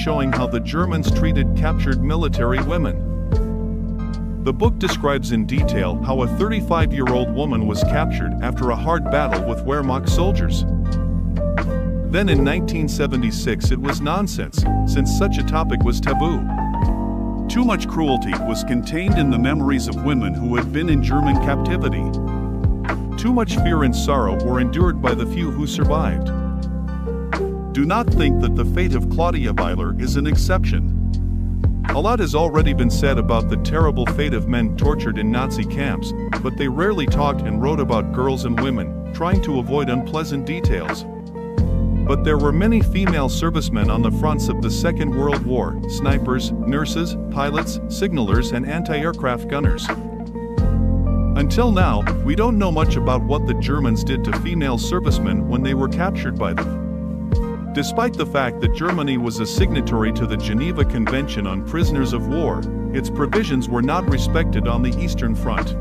showing how the Germans treated captured military women. The book describes in detail how a 35-year-old woman was captured after a hard battle with Wehrmacht soldiers. Then in 1976 it was nonsense, since such a topic was taboo. Too much cruelty was contained in the memories of women who had been in German captivity. Too much fear and sorrow were endured by the few who survived. Do not think that the fate of Claudia Vilor is an exception. A lot has already been said about the terrible fate of men tortured in Nazi camps, but they rarely talked and wrote about girls and women, trying to avoid unpleasant details. But there were many female servicemen on the fronts of the Second World War: snipers, nurses, pilots, signalers, and anti-aircraft gunners. Until now, we don't know much about what the Germans did to female servicemen when they were captured by them. Despite the fact that Germany was a signatory to the Geneva Convention on Prisoners of War, its provisions were not respected on the Eastern Front.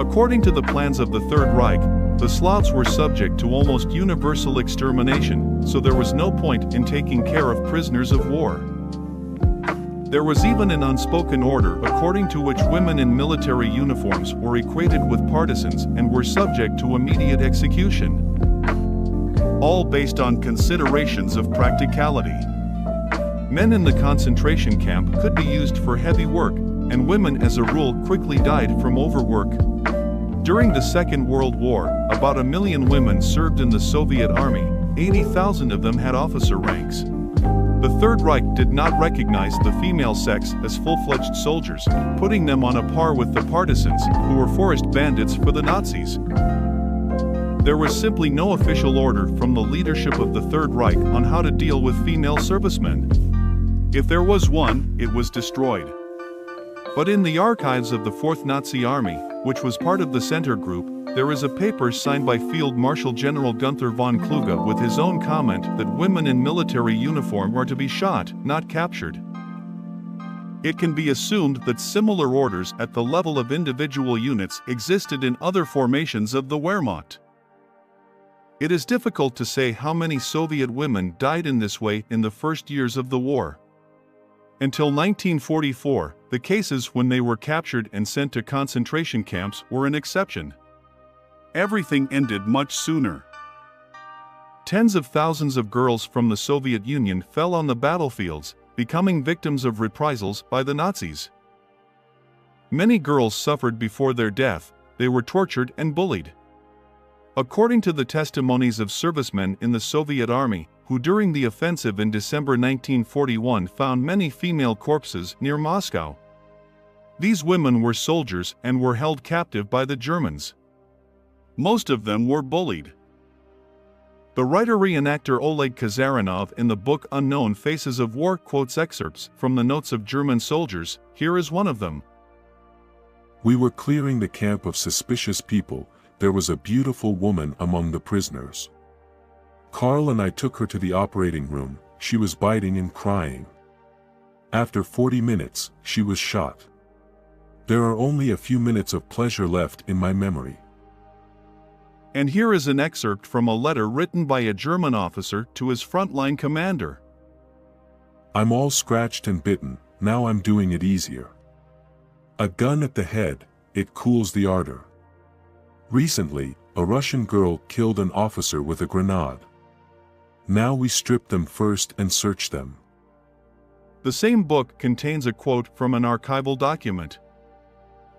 According to the plans of the Third Reich, the Slavs were subject to almost universal extermination, so there was no point in taking care of prisoners of war. There was even an unspoken order according to which women in military uniforms were equated with partisans and were subject to immediate execution. All based on considerations of practicality. Men in the concentration camp could be used for heavy work, and women as a rule quickly died from overwork. During the Second World War, about 1 million women served in the Soviet Army. 80,000 of them had officer ranks. The Third Reich did not recognize the female sex as full-fledged soldiers, putting them on a par with the partisans, who were forest bandits for the Nazis. There was simply no official order from the leadership of the Third Reich on how to deal with female servicemen. If there was one, it was destroyed. But in the archives of the 4th Nazi Army, which was part of the Center Group, there is a paper signed by Field Marshal General Gunther von Kluge with his own comment that women in military uniform are to be shot, not captured. It can be assumed that similar orders at the level of individual units existed in other formations of the Wehrmacht. It is difficult to say how many Soviet women died in this way in the first years of the war. Until 1944, the cases when they were captured and sent to concentration camps were an exception. Everything ended much sooner. Tens of thousands of girls from the Soviet Union fell on the battlefields, becoming victims of reprisals by the Nazis. Many girls suffered before their death. They were tortured and bullied. According to the testimonies of servicemen in the Soviet Army, who during the offensive in December 1941 found many female corpses near Moscow. These women were soldiers and were held captive by the Germans. Most of them were bullied. The writer-reenactor Oleg Kazarinov in the book Unknown Faces of War quotes excerpts from the notes of German soldiers. Here is one of them. We were clearing the camp of suspicious people. There was a beautiful woman among the prisoners. Karl and I took her to the operating room. She was biting and crying. After 40 minutes, she was shot. There are only a few minutes of pleasure left in my memory. And here is an excerpt from a letter written by a German officer to his frontline commander. I'm all scratched and bitten, now I'm doing it easier. A gun at the head, it cools the ardor. Recently, a Russian girl killed an officer with a grenade. Now we strip them first and search them. The same book contains a quote from an archival document.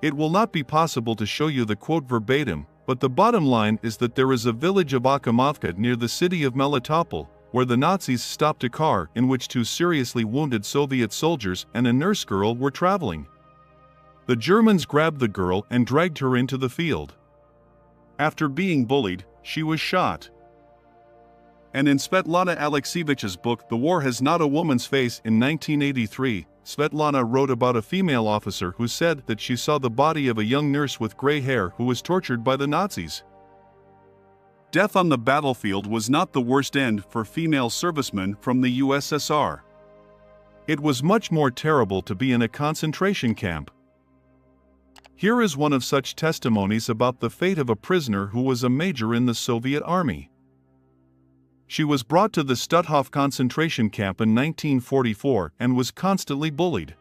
It will not be possible to show you the quote verbatim, but the bottom line is that there is a village of Akhimovka near the city of Melitopol, where the Nazis stopped a car in which 2 seriously wounded Soviet soldiers and a nurse girl were traveling. The Germans grabbed the girl and dragged her into the field. After being bullied, she was shot. And in Svetlana Alexievich's book The War Has Not a Woman's Face in 1983, Svetlana wrote about a female officer who said that she saw the body of a young nurse with gray hair who was tortured by the Nazis. Death on the battlefield was not the worst end for female servicemen from the USSR. It was much more terrible to be in a concentration camp. Here is one of such testimonies about the fate of a prisoner who was a major in the Soviet Army. She was brought to the Stutthof concentration camp in 1944 and was constantly bullied.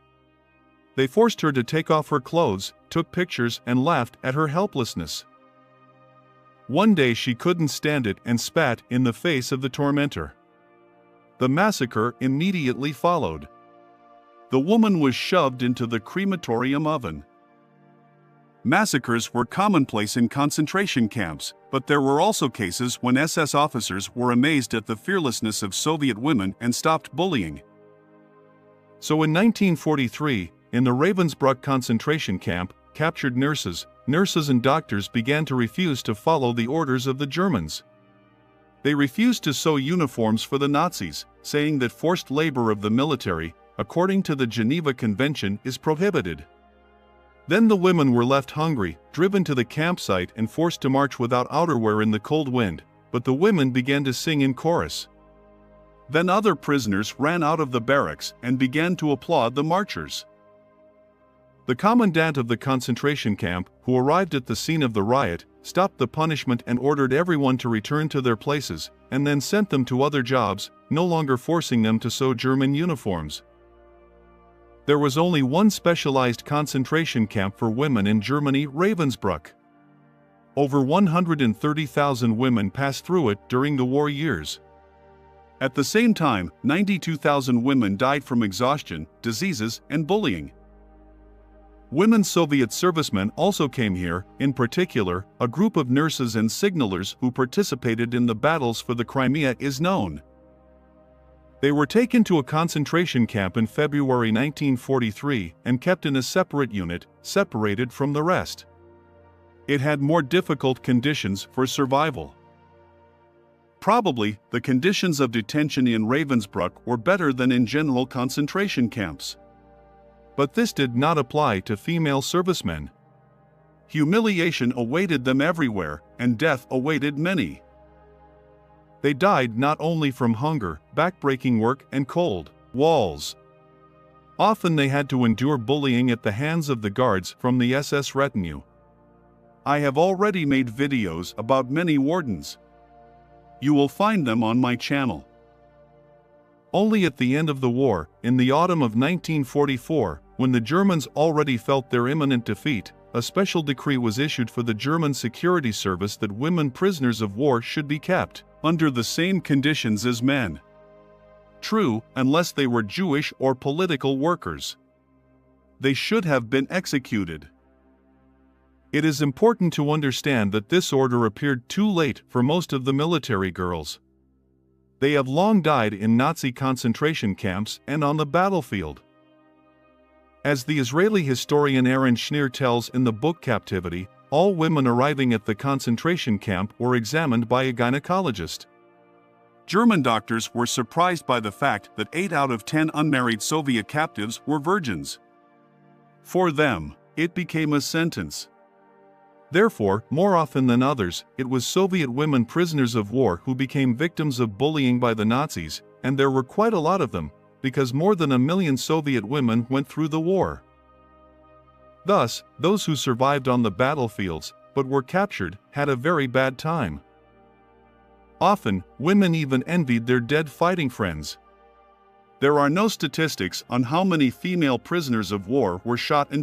They forced her to take off her clothes, took pictures, and laughed at her helplessness. One day she couldn't stand it and spat in the face of the tormentor. The massacre immediately followed. The woman was shoved into the crematorium oven. Massacres were commonplace in concentration camps, but there were also cases when SS officers were amazed at the fearlessness of Soviet women and stopped bullying. So in 1943, in the Ravensbrück concentration camp, captured nurses and doctors began to refuse to follow the orders of the Germans. They refused to sew uniforms for the Nazis, saying that forced labor of the military, according to the Geneva Convention, is prohibited. Then the women were left hungry, driven to the campsite and forced to march without outerwear in the cold wind, but the women began to sing in chorus. Then other prisoners ran out of the barracks and began to applaud the marchers. The commandant of the concentration camp, who arrived at the scene of the riot, stopped the punishment and ordered everyone to return to their places, and then sent them to other jobs, no longer forcing them to sew German uniforms. There was only one specialized concentration camp for women in Germany, Ravensbrück. Over 130,000 women passed through it during the war years. At the same time, 92,000 women died from exhaustion, diseases, and bullying. Women Soviet servicemen also came here, in particular, a group of nurses and signalers who participated in the battles for the Crimea is known. They were taken to a concentration camp in February 1943 and kept in a separate unit, separated from the rest. It had more difficult conditions for survival. Probably, the conditions of detention in Ravensbrück were better than in general concentration camps. But this did not apply to female servicemen. Humiliation awaited them everywhere, and death awaited many. They died not only from hunger, backbreaking work, and cold walls. Often they had to endure bullying at the hands of the guards from the SS retinue. I have already made videos about many wardens. You will find them on my channel. Only at the end of the war, in the autumn of 1944, when the Germans already felt their imminent defeat, a special decree was issued for the German security service that women prisoners of war should be kept under the same conditions as men. True, unless they were Jewish or political workers. They should have been executed. It is important to understand that this order appeared too late for most of the military girls. They have long died in Nazi concentration camps and on the battlefield. As the Israeli historian Aaron Schneer tells in the book Captivity, all women arriving at the concentration camp were examined by a gynecologist. German doctors were surprised by the fact that 8 out of 10 unmarried Soviet captives were virgins. For them, it became a sentence. Therefore, more often than others, it was Soviet women prisoners of war who became victims of bullying by the Nazis, and there were quite a lot of them, because more than 1 million Soviet women went through the war. Thus, those who survived on the battlefields, but were captured, had a very bad time. Often, women even envied their dead fighting friends. There are no statistics on how many female prisoners of war were shot and